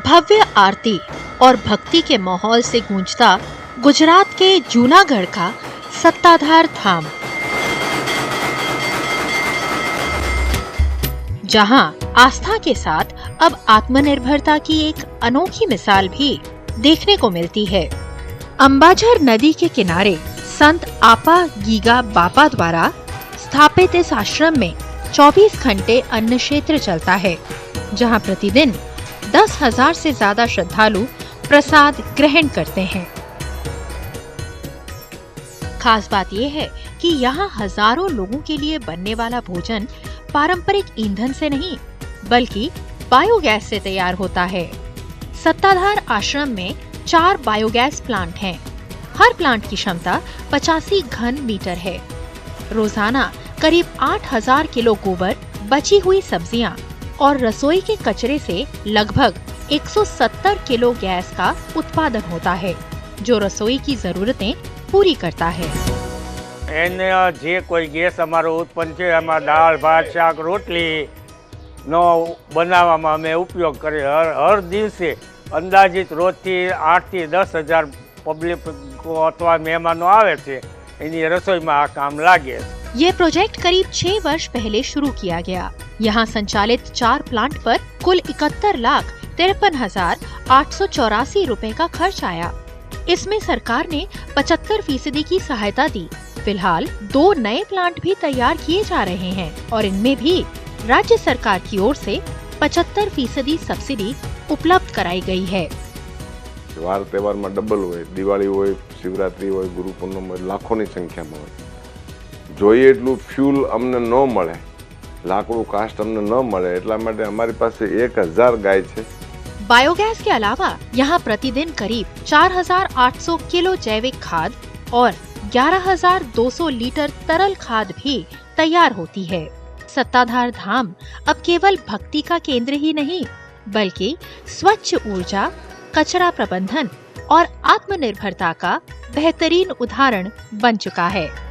भव्य आरती और भक्ति के माहौल से गूंजता गुजरात के जूनागढ़ का सत्ताधार धाम, जहां आस्था के साथ अब आत्मनिर्भरता की एक अनोखी मिसाल भी देखने को मिलती है। अंबाझर नदी के किनारे संत आपा गीगा बापा द्वारा स्थापित इस आश्रम में 24 घंटे अन्न क्षेत्र चलता है, जहां प्रतिदिन 10,000 से ज्यादा श्रद्धालु प्रसाद ग्रहण करते हैं। खास बात यह है कि यहाँ हजारों लोगों के लिए बनने वाला भोजन पारंपरिक ईंधन से नहीं बल्कि बायोगैस से तैयार होता है। सत्ताधार आश्रम में 4 बायोगैस प्लांट हैं। हर प्लांट की क्षमता 85 घन मीटर है। रोजाना करीब 8,000 किलो गोबर, बची हुई सब्जियां और रसोई के कचरे से लगभग 170 किलो गैस का उत्पादन होता है, जो रसोई की जरूरतें पूरी करता है। એને જે કોઈ ગેસ અમારો ઉત્પન્ન છે એમાં દાળ ભાત શાક રોટલીનો બનાવવામાં અમે ઉપયોગ કરીએ। હર દિવસે અંદાજિત રોજથી 8 થી 10,000 પબ્લિક અથવા મહેમાનો આવે છે, એની રસોઈમાં આ કામ લાગે। ये प्रोजेक्ट करीब 6 वर्ष पहले शुरू किया गया। यहाँ संचालित 4 प्लांट पर कुल 71,53,884 रुपए का खर्च आया। इसमें सरकार ने 75% की सहायता दी। फिलहाल 2 नए प्लांट भी तैयार किए जा रहे हैं और इनमें भी राज्य सरकार की ओर से 75% सब्सिडी उपलब्ध कराई गई है। वार तहेवार में डबल होय, दिवाળી होय, शिवरात्रि होय, गुरु पूर्णिमा होय, लाखों की संख्या में होय। જોઈએ એટલું फ्यूल अमने न મળે, લાકડું કાસ્ટ अमने न મળે, એટલા માટે અમારી પાસે 1,000 ગાય છે। बायोगैस के अलावा यहाँ प्रतिदिन करीब 4,800 किलो जैविक खाद और 11,200 लीटर तरल खाद भी तैयार होती है। सत्ताधार धाम अब केवल भक्ति का केंद्र ही नहीं बल्कि स्वच्छ ऊर्जा, कचरा प्रबंधन और आत्मनिर्भरता का बेहतरीन उदाहरण बन चुका है।